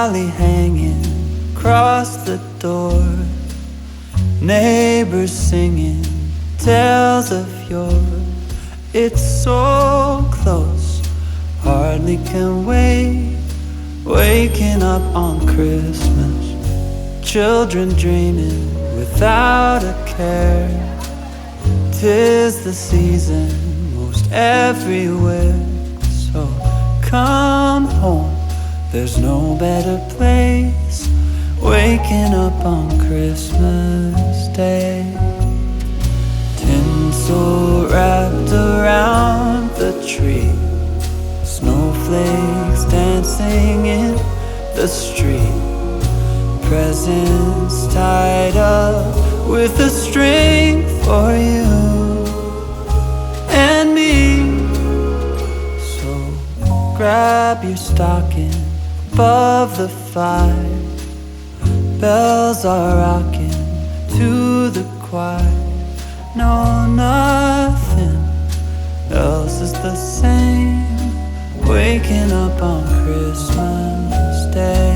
holly hanging across the door, neighbors singing tales of yore. It's so close, hardly can wait. Waking up on Christmas, children dreaming without a care. 'Tis the season most everywhere, so come home, there's no better place. Waking up on Christmas Day, tinsel wrapped around the tree, snowflakes dancing in the street, presents tied up with a string for you and me. So grab your stocking above the fire, bells are rocking to the choir. No, nothing else is the same. Waking up on Christmas Day,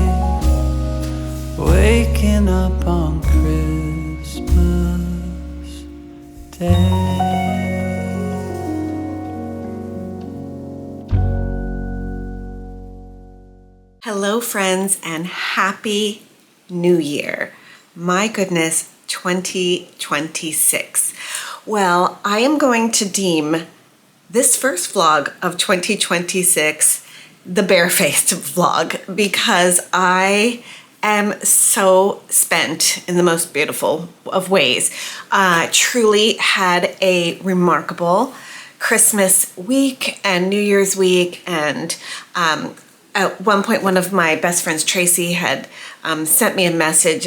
waking up on Christmas Day. Hello, friends, and Happy New Year. My goodness, 2026. Well, I am going to deem this first vlog of 2026 the Barefaced vlog because I am so spent in the most beautiful of ways. Truly had a remarkable Christmas week and New Year's week, and at one point, one of my best friends, Tracy, had sent me a message,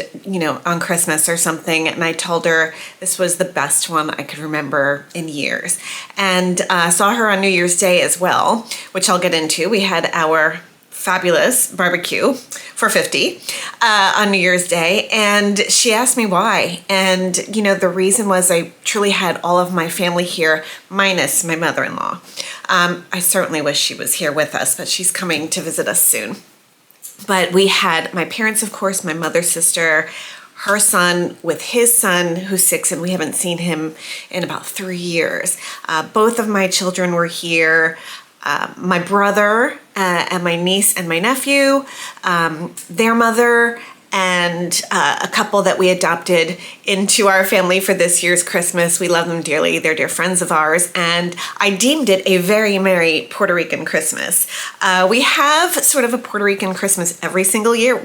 on Christmas or something, and I told her this was the best one I could remember in years. And saw her on New Year's Day as well, which I'll get into. We had our fabulous barbecue for 50 on New Year's Day, and she asked me why. And, the reason was I truly had all of my family here, minus my mother-in-law. I certainly wish she was here with us, but she's coming to visit us soon. But we had my parents, of course, my mother's sister, her son with his son, who's 6, and we haven't seen him in about 3 years. Both of my children were here. My brother and my niece and my nephew, their mother, and a couple that we adopted into our family for this year's Christmas. We love them dearly. They're dear friends of ours, and I deemed it a very merry Puerto Rican Christmas. We have sort of a Puerto Rican Christmas every single year.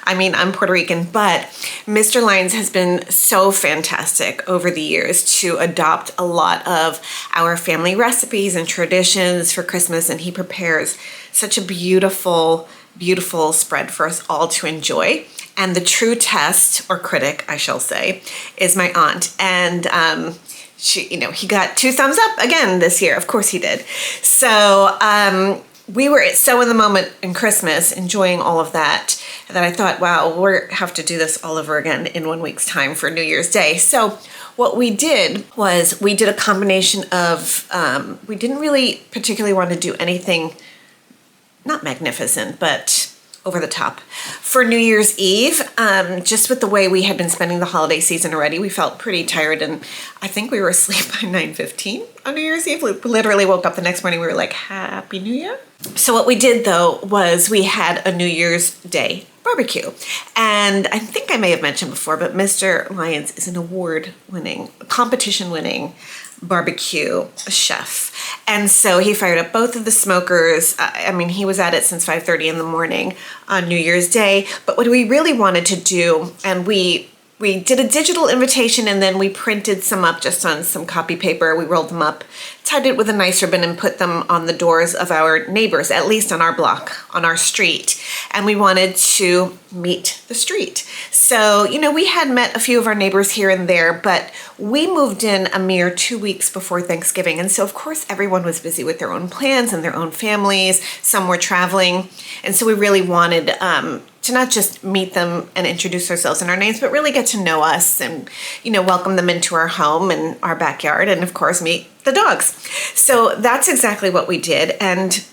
I'm Puerto Rican, but Mr. Lyons has been so fantastic over the years to adopt a lot of our family recipes and traditions for Christmas, and he prepares such a beautiful spread for us all to enjoy. And the true test, or critic, I shall say, is my aunt. And he got 2 thumbs up again this year. Of course he did. So we were so in the moment in Christmas, enjoying all of that I thought, wow, we'll have to do this all over again in 1 week's time for New Year's Day. So what we did was we did a combination of, we didn't really particularly want to do anything not magnificent, but over the top. For New Year's Eve, just with the way we had been spending the holiday season already, we felt pretty tired, and I think we were asleep by 9:15 on New Year's Eve. We literally woke up the next morning, we were like, Happy New Year. So what we did, though, was we had a New Year's Day barbecue. And I think I may have mentioned before, but Mr. Lyons is an award-winning, competition-winning barbecue chef. And so he fired up both of the smokers. He was at it since 5:30 in the morning on New Year's Day. But what we really wanted to do, and we did a digital invitation, and then we printed some up just on some copy paper. We rolled them up, tied it with a nice ribbon, and put them on the doors of our neighbors, at least on our block, on our street. And we wanted to meet the street. So, we had met a few of our neighbors here and there, but we moved in a mere 2 weeks before Thanksgiving. And so, of course, everyone was busy with their own plans and their own families. Some were traveling. And so we really wanted to not just meet them and introduce ourselves and our names, but really get to know us and, welcome them into our home and our backyard, and of course, meet the dogs. So that's exactly what we did. And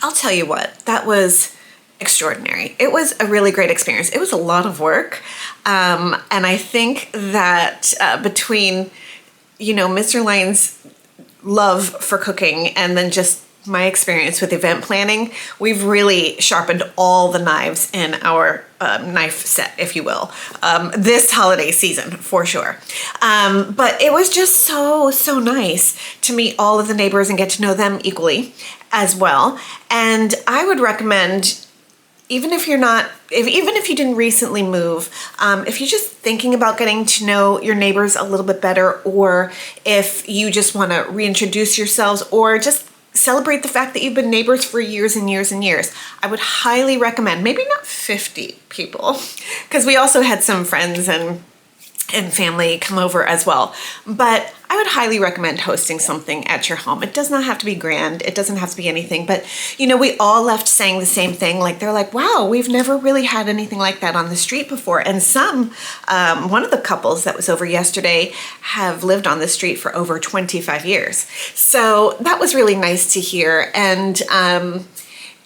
I'll tell you what, that was extraordinary. It was a really great experience. It was a lot of work. And I think that between, Mr. Lyon's love for cooking and then just my experience with event planning, we've really sharpened all the knives in our knife set, if you will, this holiday season for sure. But it was just so nice to meet all of the neighbors and get to know them equally as well. And I would recommend, even if you're not, even if you didn't recently move, if you're just thinking about getting to know your neighbors a little bit better, or if you just want to reintroduce yourselves, or just celebrate the fact that you've been neighbors for years and years and years, I would highly recommend, maybe not 50 people, because we also had some friends and family come over as well. But I would highly recommend hosting something at your home. It does not have to be grand. It doesn't have to be anything. But, we all left saying the same thing. Like, they're like, wow, we've never really had anything like that on the street before. And one of the couples that was over yesterday have lived on the street for over 25 years. So that was really nice to hear. And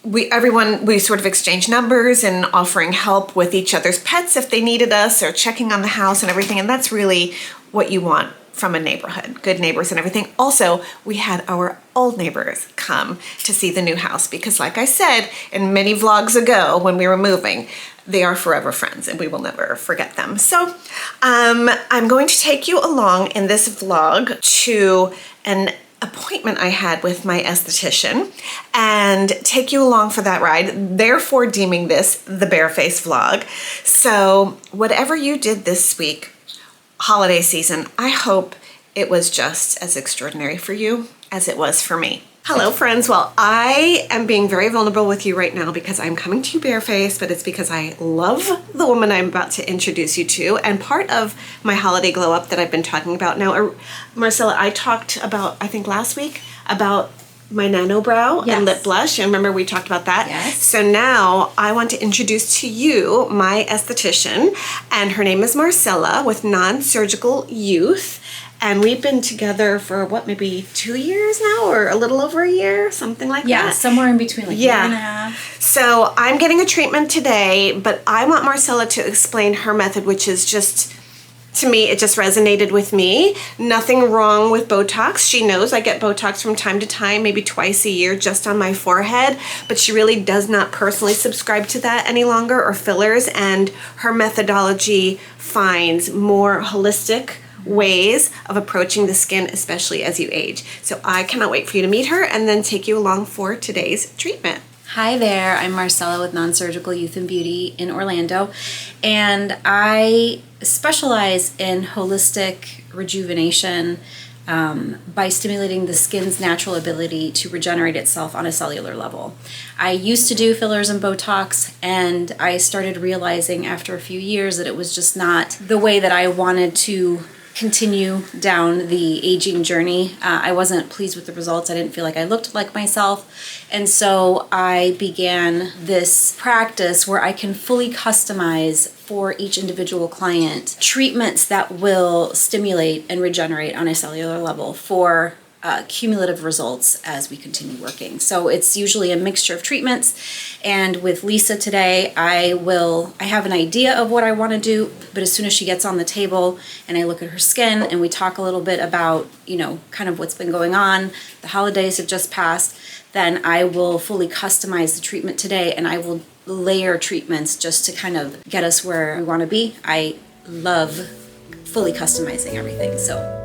we sort of exchanged numbers and offering help with each other's pets if they needed us, or checking on the house and everything. And that's really what you want from a neighborhood, good neighbors and everything. Also, we had our old neighbors come to see the new house because, like I said in many vlogs ago when we were moving, they are forever friends and we will never forget them. So I'm going to take you along in this vlog to an appointment I had with my esthetician and take you along for that ride, therefore deeming this the Barefaced vlog. So whatever you did this week, holiday season, I hope it was just as extraordinary for you as it was for me. Hello friends, well, I am being very vulnerable with you right now because I'm coming to you barefaced, but it's because I love the woman I'm about to introduce you to, and part of my holiday glow up that I've been talking about now. Marcella, I talked about, I think last week, about my nano brow and lip blush. You remember we talked about that? Yes. So now I want to introduce to you my esthetician, and her name is Marcella with Non-Surgical Youth. And we've been together for maybe 2 years now, or a little over a year, something like that. Yeah, somewhere in between, like a year and a half. So I'm getting a treatment today, but I want Marcella to explain her method, which is just, to me, it just resonated with me. Nothing wrong with Botox. She knows I get Botox from time to time, maybe twice a year, just on my forehead, but she really does not personally subscribe to that any longer, or fillers, and her methodology finds more holistic ways of approaching the skin, especially as you age. So I cannot wait for you to meet her and then take you along for today's treatment. Hi there, I'm Marcella with Non-Surgical Youth and Beauty in Orlando, and I specialize in holistic rejuvenation by stimulating the skin's natural ability to regenerate itself on a cellular level. I used to do fillers and Botox, and I started realizing after a few years that it was just not the way that I wanted to continue down the aging journey. I wasn't pleased with the results. I didn't feel like I looked like myself. And so I began this practice where I can fully customize for each individual client treatments that will stimulate and regenerate on a cellular level for cumulative results as we continue working. So it's usually a mixture of treatments. And with Lisa today, I have an idea of what I want to do, but as soon as she gets on the table and I look at her skin and we talk a little bit about, kind of what's been going on, the holidays have just passed, then I will fully customize the treatment today, and I will layer treatments just to kind of get us where we want to be. I love fully customizing everything, so.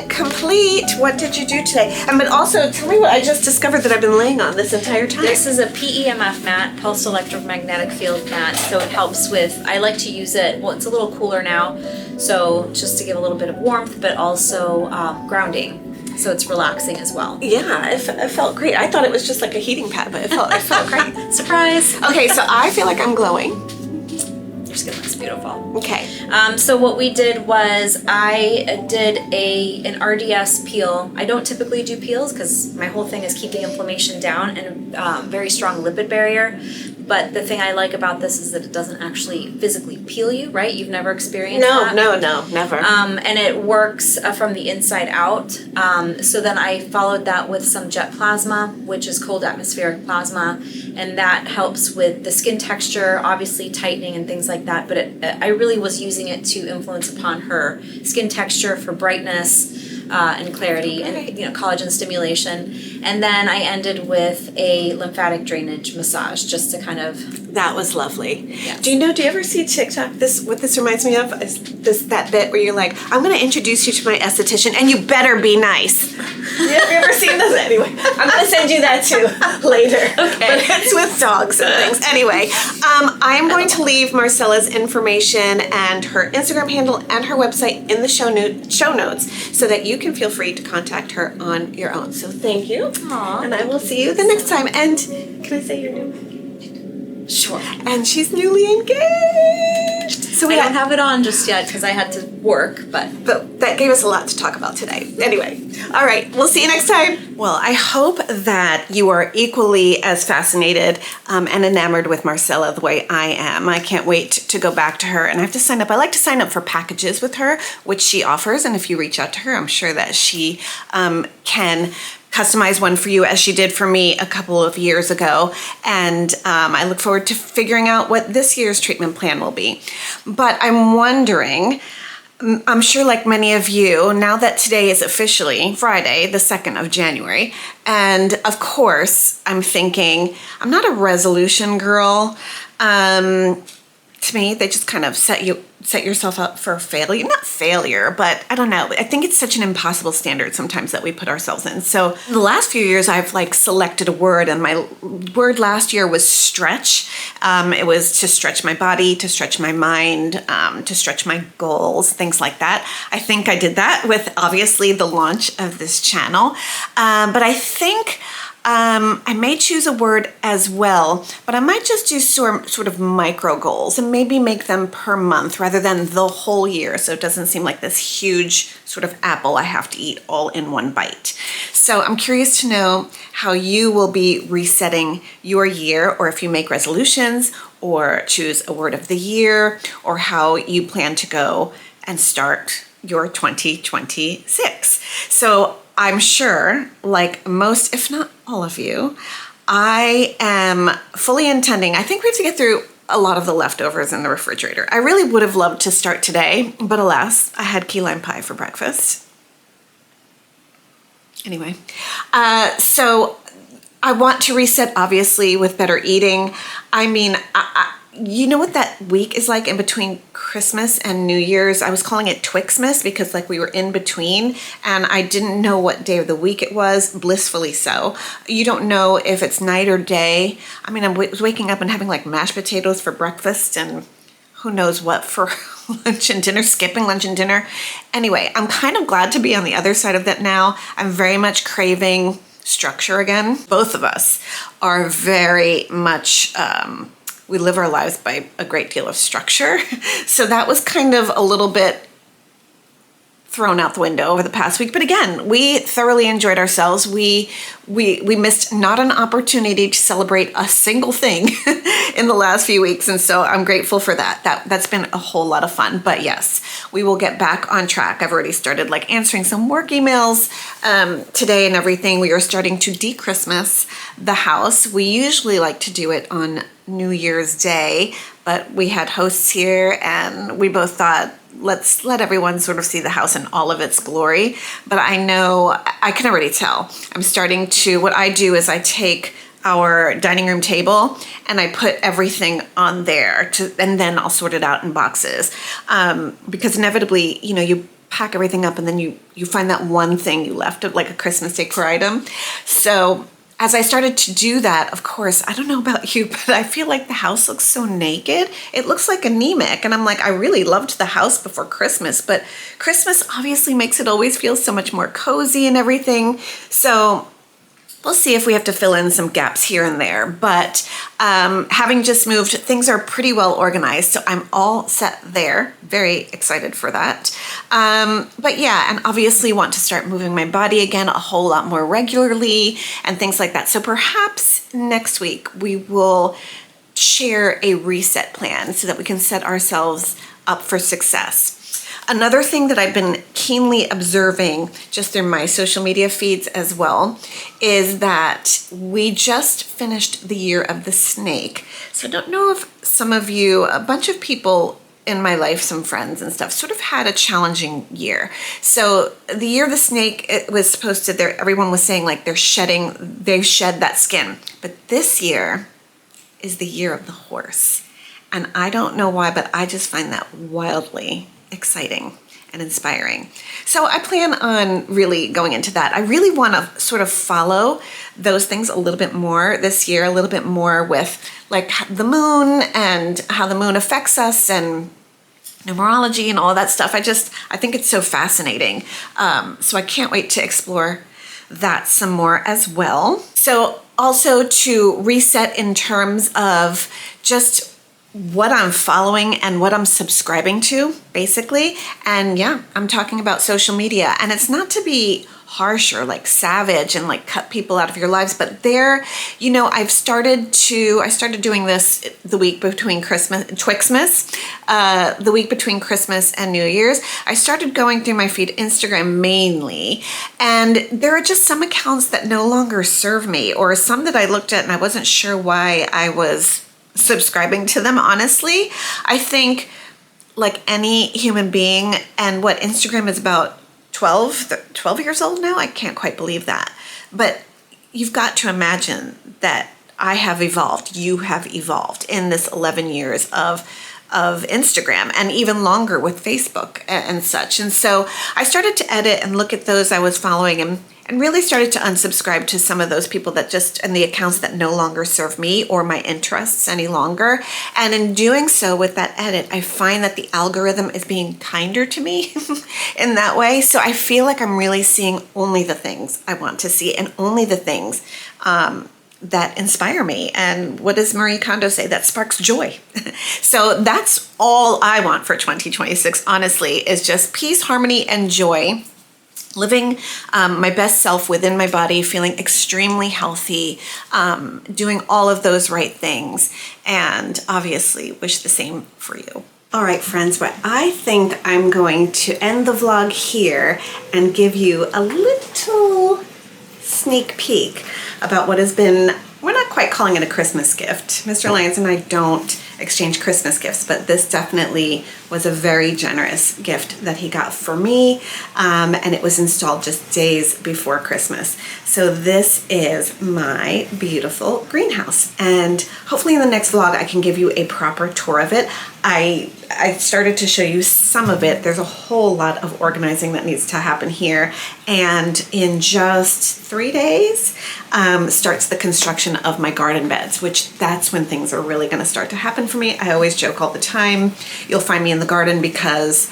complete. What did you do today? But also, tell me what I just discovered that I've been laying on this entire time. This is a PEMF mat, pulsed electromagnetic field mat. So it helps with, I like to use it, well, it's a little cooler now. So just to give a little bit of warmth, but also grounding. So it's relaxing as well. Yeah, it felt great. I thought it was just like a heating pad, but it felt great. Surprise. Okay, so I feel like I'm glowing. Your skin looks beautiful. Okay. So what we did was I did an RDS peel. I don't typically do peels because my whole thing is keeping inflammation down and very strong lipid barrier. But the thing I like about this is that it doesn't actually physically peel you, right? You've never experienced that? No, never. And it works from the inside out. So then I followed that with some jet plasma, which is cold atmospheric plasma, and that helps with the skin texture, obviously tightening and things like that. But I really was using it to influence upon her skin texture for brightness and clarity and collagen stimulation. And then I ended with a lymphatic drainage massage just to kind of... That was lovely. Yes. Do you ever see TikTok? What this reminds me of is that bit where you're like, I'm going to introduce you to my esthetician and you better be nice. Have you ever seen this? Anyway, I'm going to send you that too later. Okay. But it's with dogs and things. Anyway, I am going to leave Marcella's information and her Instagram handle and her website in the show notes so that you can feel free to contact her on your own. So thank you. Aww. And I will see you the next time. And can I say your name? Sure. And she's newly engaged. So I don't have it on just yet because I had to work, but that gave us a lot to talk about today. Anyway, all right, we'll see you next time. Well, I hope that you are equally as fascinated and enamored with Marcella the way I am. I can't wait to go back to her, and I have to sign up. I like to sign up for packages with her, which she offers, and if you reach out to her, I'm sure that she can customize one for you as she did for me a couple of years ago. And I look forward to figuring out what this year's treatment plan will be. But I'm wondering, I'm sure like many of you, now that today is officially Friday, the 2nd of January, and of course, I'm thinking, I'm not a resolution girl. To me, they just kind of set yourself up for failure. Not failure, but I don't know. I think it's such an impossible standard sometimes that we put ourselves in. So the last few years, I've selected a word, and my word last year was stretch. It was to stretch my body, to stretch my mind, to stretch my goals, things like that. I think I did that with obviously the launch of this channel. But I think I may choose a word as well, but I might just do sort of micro goals and maybe make them per month rather than the whole year, so it doesn't seem like this huge sort of apple I have to eat all in one bite. So I'm curious to know how you will be resetting your year, or if you make resolutions or choose a word of the year, or how you plan to go and start your 2026. So I'm sure, like most, if not all of you, I am fully intending, I think we have to get through a lot of the leftovers in the refrigerator. I really would have loved to start today, but alas, I had key lime pie for breakfast. Anyway, so I want to reset, obviously, with better eating. I mean, you know what that week is like in between Christmas and New Year's? I was calling it Twixmas because we were in between and I didn't know what day of the week it was, blissfully so. You don't know if it's night or day. I mean, I was waking up and having mashed potatoes for breakfast and who knows what for lunch and dinner, skipping lunch and dinner. Anyway, I'm kind of glad to be on the other side of that now. I'm very much craving structure again. Both of us are very much, we live our lives by a great deal of structure. So that was kind of a little bit thrown out the window over the past week. But again, we thoroughly enjoyed ourselves. We missed not an opportunity to celebrate a single thing in the last few weeks. And so I'm grateful for that. That's been a whole lot of fun. But yes, we will get back on track. I've already started answering some work emails today and everything. We are starting to de-Christmas the house. We usually like to do it on New Year's Day, but we had hosts here and we both thought, let's let everyone sort of see the house in all of its glory. But I know, I can already tell. I'm starting to, what I do is I take our dining room table and I put everything on there and then I'll sort it out in boxes. Because inevitably, you pack everything up and then you find that one thing you left of like a Christmas decor item. So as I started to do that, of course, I don't know about you, but I feel like the house looks so naked. It looks like anemic. And I'm like, I really loved the house before Christmas, but Christmas obviously makes it always feel so much more cozy and everything. So we'll see if we have to fill in some gaps here and there. But having just moved, things are pretty well organized. So I'm all set there. Very excited for that. But yeah, and obviously want to start moving my body again a whole lot more regularly and things like that. So perhaps next week we will share a reset plan so that we can set ourselves up for success. Another thing that I've been keenly observing just through my social media feeds as well is that we just finished the year of the snake. So I don't know if some of you, a bunch of people in my life, some friends and stuff, sort of had a challenging year. So the year of the snake, it was supposed to, everyone was saying like they shed that skin. But this year is the year of the horse. And I don't know why, but I just find that wildly exciting and inspiring. So I plan on really going into that. I really want to sort of follow those things a little bit more this year, a little bit more with like the moon and how the moon affects us and numerology and all that stuff. I think it's so fascinating. So I can't wait to explore that some more as well. So also to reset in terms of just what I'm following and what I'm subscribing to, basically. And yeah, I'm talking about social media. And it's not to be harsh or like savage and like cut people out of your lives, but I started doing this the week between the week between Christmas and New Year's. I started going through my feed, Instagram mainly, and there are just some accounts that no longer serve me, or some that I looked at and I wasn't sure why I was subscribing to them, honestly. I think like any human being, and what Instagram is about 12 years old now. I can't quite believe that. But you've got to imagine that I have evolved. You have evolved in this 11 years of Instagram, and even longer with Facebook and such. And so I started to edit and look at those I was following and really started to unsubscribe to some of those people and the accounts that no longer serve me or my interests any longer. And in doing so with that edit, I find that the algorithm is being kinder to me in that way. So I feel like I'm really seeing only the things I want to see and only the things that inspire me. And what does Marie Kondo say? That sparks joy. So that's all I want for 2026, honestly, is just peace, harmony, and joy. Living my best self within my body, feeling extremely healthy, doing all of those right things, and obviously wish the same for you. All right, friends, but I think I'm going to end the vlog here and give you a little sneak peek about what has been, we're not quite calling it a Christmas gift. Mr. Lyons and I don't exchange Christmas gifts, but this definitely was a very generous gift that he got for me, and it was installed just days before Christmas. So this is my beautiful greenhouse, and hopefully in the next vlog I can give you a proper tour of it. I started to show you some of it. There's a whole lot of organizing that needs to happen here, and in just 3 days starts the construction of my garden beds, which that's when things are really going to start to happen for me. I always joke all the time, you'll find me in the garden, because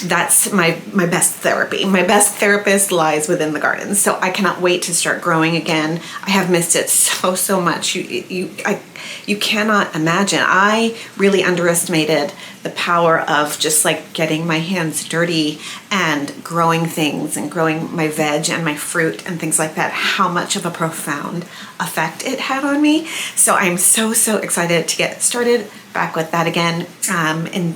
that's my best therapy. My best therapist lies within the garden. So I cannot wait to start growing again. I have missed it so much. You cannot imagine. I really underestimated the power of just like getting my hands dirty and growing things and growing my veg and my fruit and things like that, how much of a profound effect it had on me. So I'm so excited to get started back with that again. And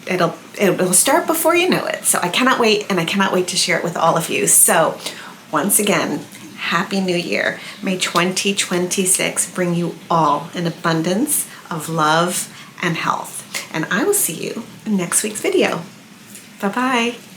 it'll start before you know it. So I cannot wait, and I cannot wait to share it with all of you. So once again, Happy New Year. May 2026 bring you all an abundance of love and health. And I will see you in next week's video. Bye-bye.